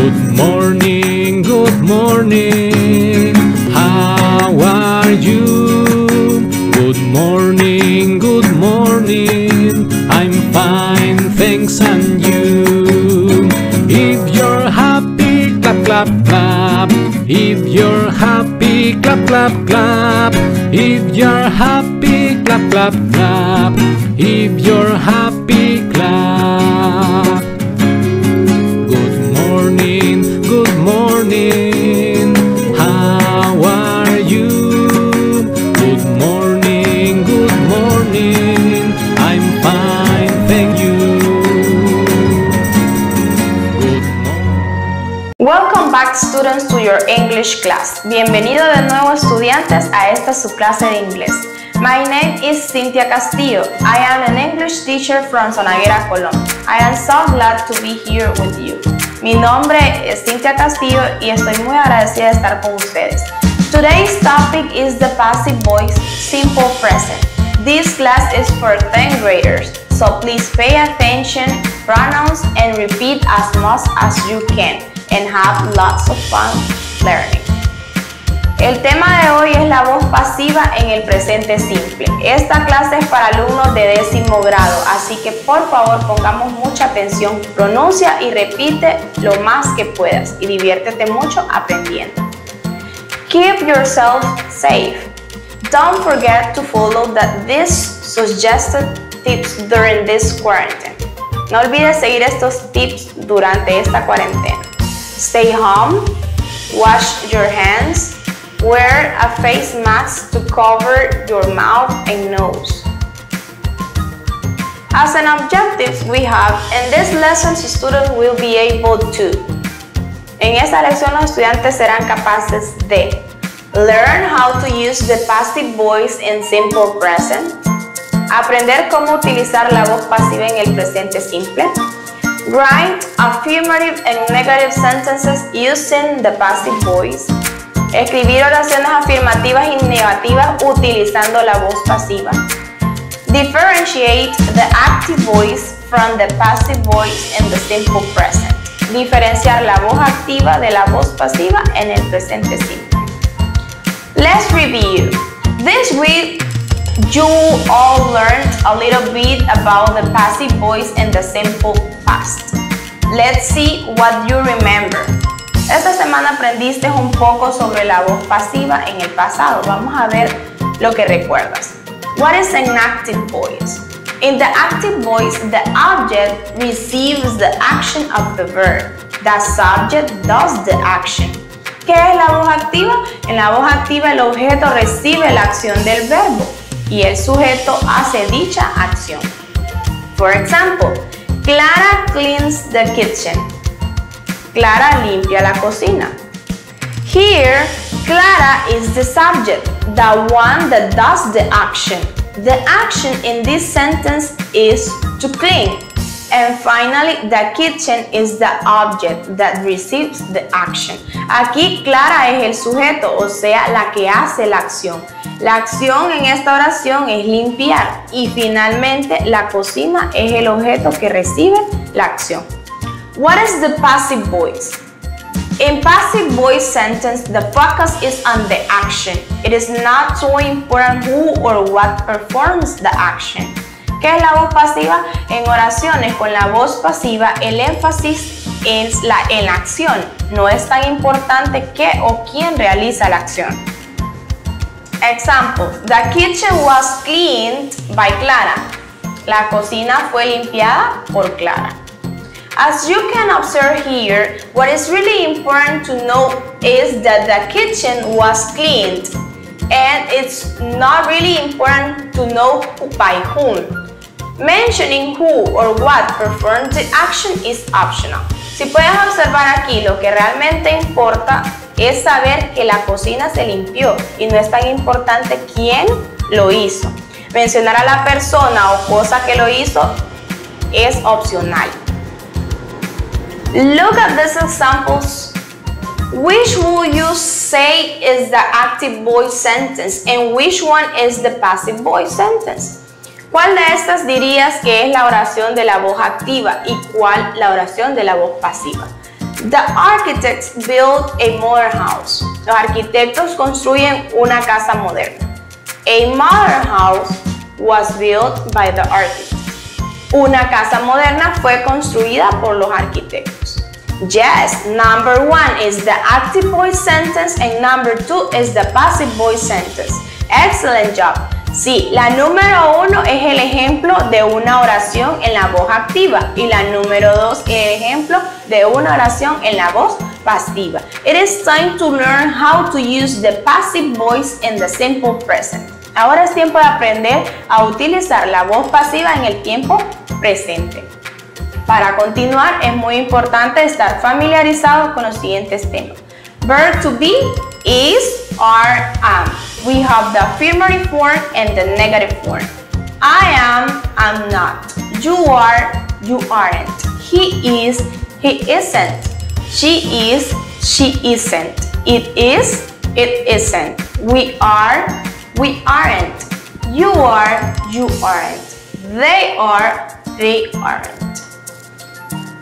Good morning, good morning. How are you? Good morning, good morning. I'm fine, thanks, and you? If you're happy, clap, clap, clap. If you're happy, clap, clap, clap. If you're happy, clap, clap, clap. If you're happy, clap. Good morning, how are you? Good morning, I'm fine, thank you. Good morning. Welcome back, students, to your English class. Bienvenido de nuevo, estudiantes, a esta su clase de inglés. My name is Cynthia Castillo. I am an English teacher from Sonaguera, Colombia. I am so glad to be here with you. Mi nombre es Cynthia Castillo y estoy muy agradecida de estar con ustedes. Today's topic is the passive voice, simple present. This class is for 10th graders, so please pay attention, pronouns, and repeat as much as you can, and have lots of fun learning. El tema de hoy es la voz pasiva en el presente simple. Esta clase es para alumnos de 10º grado, así que por favor pongamos mucha atención, pronuncia y repite lo más que puedas y diviértete mucho aprendiendo. Keep yourself safe. Don't forget to follow these suggested tips during this quarantine. No olvides seguir estos tips durante esta cuarentena. Stay home, wash your hands, wear a face mask to cover your mouth and nose. As an objective, we have, in this lesson, students will be able to. En esta lección, los estudiantes serán capaces de learn how to use the passive voice in simple present, aprender cómo utilizar la voz pasiva en el presente simple, write affirmative and negative sentences using the passive voice, escribir oraciones afirmativas y negativas utilizando la voz pasiva. Differentiate the active voice from the passive voice in the simple present. Diferenciar la voz activa de la voz pasiva en el presente simple. Let's review. This week, you all learned a little bit about the passive voice in the simple past. Let's see what you remember. Esta semana aprendiste un poco sobre la voz pasiva en el pasado. Vamos a ver lo que recuerdas. What is an active voice? In the active voice, the object receives the action of the verb. The subject does the action. ¿Qué es la voz activa? En la voz activa el objeto recibe la acción del verbo y el sujeto hace dicha acción. For example, Clara cleans the kitchen. Clara limpia la cocina. Here, Clara is the subject, the one that does the action. The action in this sentence is to clean. And finally, the kitchen is the object that receives the action. Aquí Clara es el sujeto, o sea, la que hace la acción. La acción en esta oración es limpiar y finalmente la cocina es el objeto que recibe la acción. What is the passive voice? In passive voice sentence, the focus is on the action. It is not so important who or what performs the action. ¿Qué es la voz pasiva? En oraciones con la voz pasiva, el énfasis es en la acción. No es tan importante qué o quién realiza la acción. Example, the kitchen was cleaned by Clara. La cocina fue limpiada por Clara. As you can observe here, what is really important to know is that the kitchen was cleaned, and it's not really important to know by whom. Mentioning who or what performed the action is optional. Si puedes observar aquí, lo que realmente importa es saber que la cocina se limpió y no es tan importante quién lo hizo. Mencionar a la persona o cosa que lo hizo es opcional. Look at these examples. Which would you say is the active voice sentence and which one is the passive voice sentence? ¿Cuál de estas dirías que es la oración de la voz activa y cuál la oración de la voz pasiva? The architects built a modern house. Los arquitectos construyen una casa moderna. A modern house was built by the architects. Una casa moderna fue construida por los arquitectos. Yes, number 1 is the active voice sentence and number 2 is the passive voice sentence. Excellent job. Sí, la número 1 es el ejemplo de una oración en la voz activa y la número 2 es el ejemplo de una oración en la voz pasiva. It is time to learn how to use the passive voice in the simple present. Ahora es tiempo de aprender a utilizar la voz pasiva en el tiempo presente. Para continuar, es muy importante estar familiarizados con los siguientes temas. Verb to be, is, are, am. We have the affirmative form and the negative form. I am, I'm not. You are, you aren't. He is, he isn't. She is, she isn't. It is, it isn't. We are, we aren't. You are, you aren't. They are, they aren't.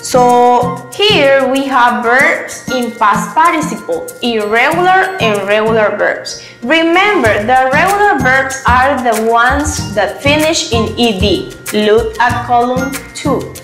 So here we have verbs in past participle, irregular and regular verbs. Remember, the regular verbs are the ones that finish in ed. Look at column 2.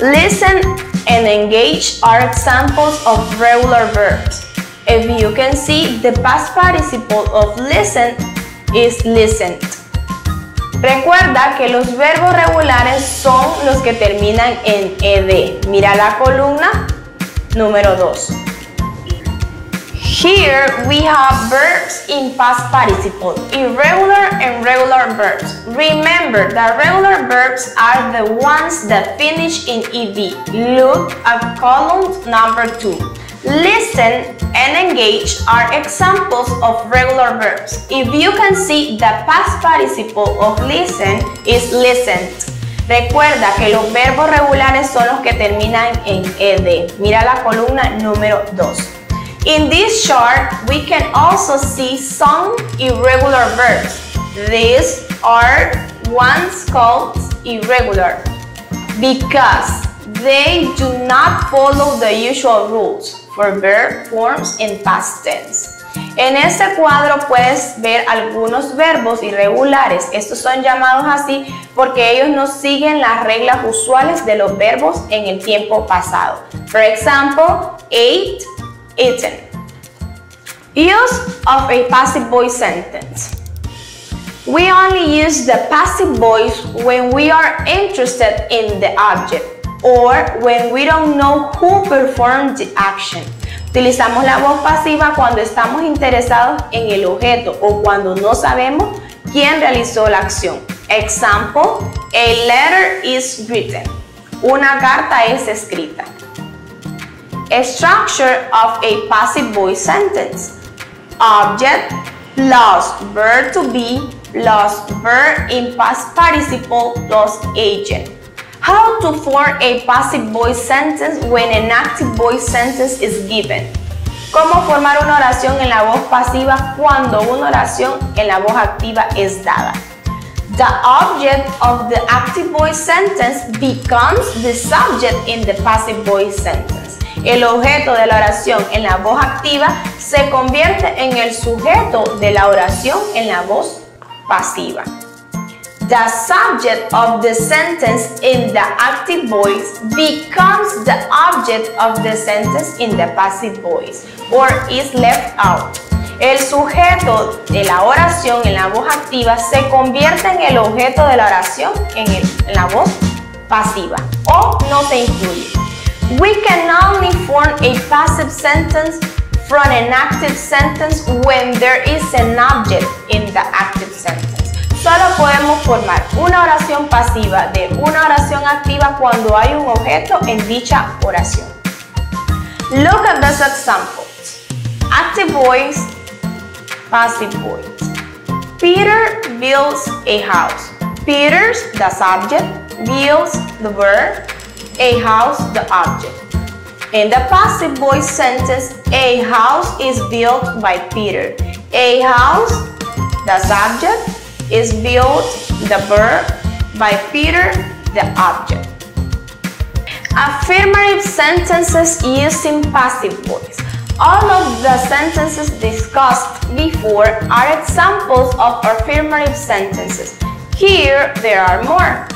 Listen and engage are examples of regular verbs. If you can see, the past participle of listen is listened. Recuerda que los verbos regulares son los que terminan en ed. Mira la columna número 2. Here we have verbs in past participle, irregular and regular verbs. Remember, the regular verbs are the ones that finish in ed. Look at column number 2. Listen and engage are examples of regular verbs. If you can see, the past participle of listen is listened. Recuerda que los verbos regulares son los que terminan en ed. Mira la columna número 2. In this chart, we can also see some irregular verbs. These are ones called irregular because they do not follow the usual rules for verb forms in past tense. En este cuadro puedes ver algunos verbos irregulares. Estos son llamados así porque ellos no siguen las reglas usuales de los verbos en el tiempo pasado. For example, ate, eaten. Use of a passive voice sentence. We only use the passive voice when we are interested in the object or when we don't know who performed the action. Utilizamos la voz pasiva cuando estamos interesados en el objeto o cuando no sabemos quién realizó la acción. Example, a letter is written. Una carta es escrita. A structure of a passive voice sentence. Object plus verb to be plus verb in past participle plus agent. How to form a passive voice sentence when an active voice sentence is given. Cómo formar una oración en la voz pasiva cuando una oración en la voz activa es dada. The object of the active voice sentence becomes the subject in the passive voice sentence. El objeto de la oración en la voz activa se convierte en el sujeto de la oración en la voz pasiva. The subject of the sentence in the active voice becomes the object of the sentence in the passive voice or is left out. El sujeto de la oración en la voz activa se convierte en el objeto de la oración en la voz pasiva o no se incluye. We can only form a passive sentence from an active sentence when there is an object in the active sentence. Solo podemos formar una oración pasiva de una oración activa cuando hay un objeto en dicha oración. Look at these examples. Active voice, passive voice. Peter builds a house. Peter's the subject, builds the verb, a house the object. In the passive voice sentence, a house is built by Peter. A house, the subject, is built, the verb, by Peter, the object. Affirmative sentences using passive voice. All of the sentences discussed before are examples of affirmative sentences. Here there are more.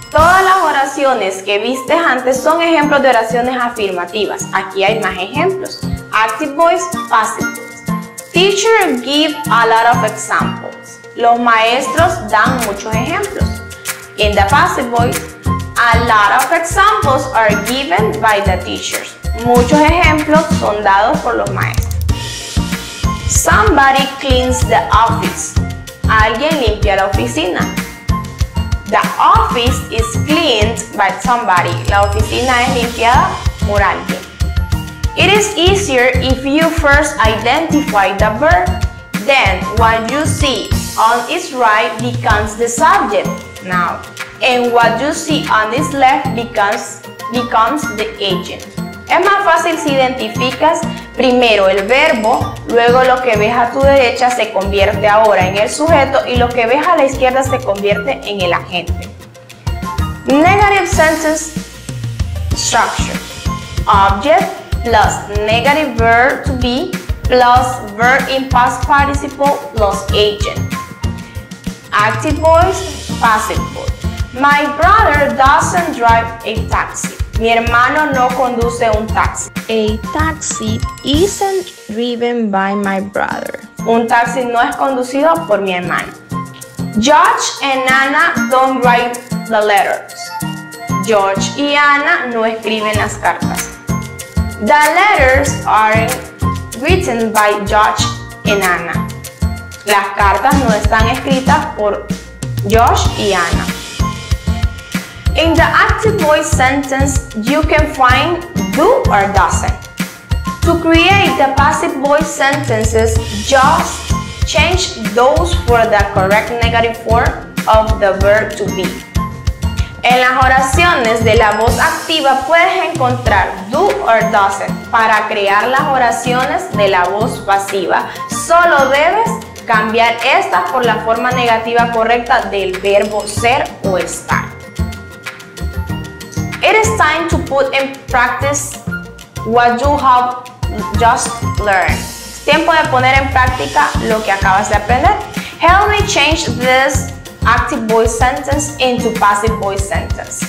Todas las oraciones que viste antes son ejemplos de oraciones afirmativas. Aquí hay más ejemplos. Active voice, passive voice. Teacher give a lot of examples. Los maestros dan muchos ejemplos. In the passive voice, a lot of examples are given by the teachers. Muchos ejemplos son dados por los maestros. Somebody cleans the office. Alguien limpia la oficina. The office is cleaned by somebody. La oficina es limpiada por alguien. It is easier if you first identify the verb. Then what you see on its right becomes the subject now. And what you see on its left becomes the agent. Es más fácil si identificas primero el verbo, luego lo que ves a tu derecha se convierte ahora en el sujeto y lo que ves a la izquierda se convierte en el agente. Negative sentence structure. Object plus negative verb to be plus verb in past participle plus agent. Active voice, passive voice. My brother doesn't drive a taxi. Mi hermano no conduce un taxi. A taxi isn't driven by my brother. Un taxi no es conducido por mi hermano. George and Anna don't write the letters. George y Ana no escriben las cartas. The letters aren't written by George and Anna. Las cartas no están escritas por George y Ana. In the active voice sentence, you can find do or doesn't. To create the passive voice sentences, just change those for the correct negative form of the verb to be. En las oraciones de la voz activa puedes encontrar do or doesn't para crear las oraciones de la voz pasiva. Solo debes cambiar estas por la forma negativa correcta del verbo ser o estar. It is time to put in practice what you have just learned. Es tiempo de poner en práctica lo que acabas de aprender. Help me change this active voice sentence into passive voice sentence.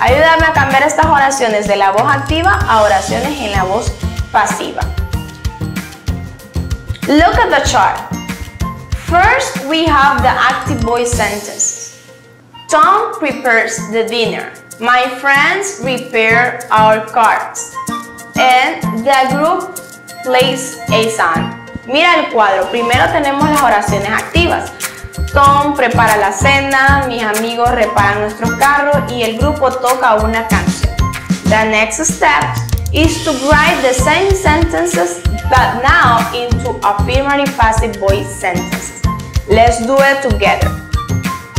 Ayúdame a cambiar estas oraciones de la voz activa a oraciones en la voz pasiva. Look at the chart. First, we have the active voice sentences. Tom prepares the dinner. My friends repair our cars. And the group plays a song. Mira el cuadro. Primero tenemos las oraciones activas. Tom prepara la cena, mis amigos reparan nuestros carros y el grupo toca una canción. The next step is to write the same sentences but now into affirmative passive voice sentences. Let's do it together.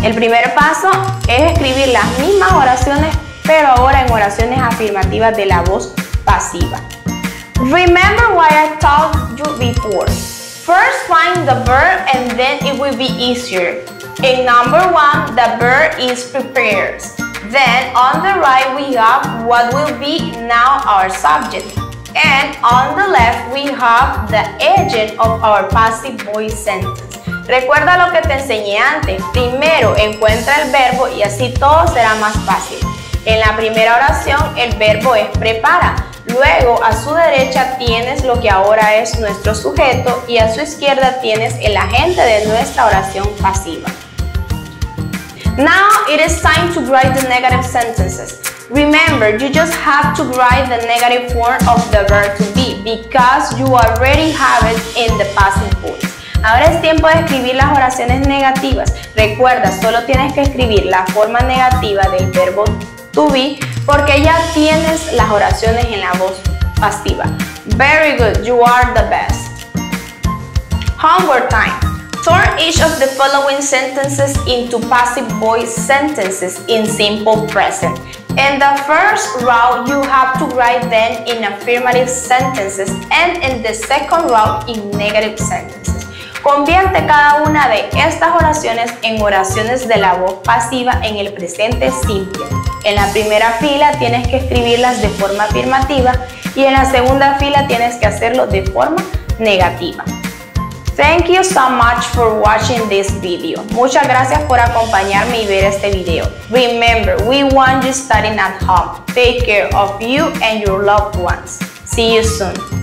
El primer paso es escribir las mismas oraciones, pero ahora en oraciones afirmativas de la voz pasiva. Remember what I told you before. First find the verb and then it will be easier. In number 1, the verb is prepares. Then on the right we have what will be now our subject. And on the left we have the agent of our passive voice sentence. Recuerda lo que te enseñé antes. Primero encuentra el verbo y así todo será más fácil. En la primera oración el verbo es prepara. Luego a su derecha tienes lo que ahora es nuestro sujeto y a su izquierda tienes el agente de nuestra oración pasiva. Now it is time to write the negative sentences. Remember, you just have to write the negative form of the verb to be because you already have it in the passive voice. Ahora es tiempo de escribir las oraciones negativas. Recuerda, solo tienes que escribir la forma negativa del verbo to be porque ya tienes las oraciones en la voz pasiva. Very good, you are the best. Homework time. Turn each of the following sentences into passive voice sentences in simple present. In the first row, you have to write them in affirmative sentences and in the second row in negative sentences. Convierte cada una de estas oraciones en oraciones de la voz pasiva en el presente simple. En la primera fila tienes que escribirlas de forma afirmativa y en la segunda fila tienes que hacerlo de forma negativa. Thank you so much for watching this video. Muchas gracias por acompañarme y ver este video. Remember, we want you studying at home. Take care of you and your loved ones. See you soon.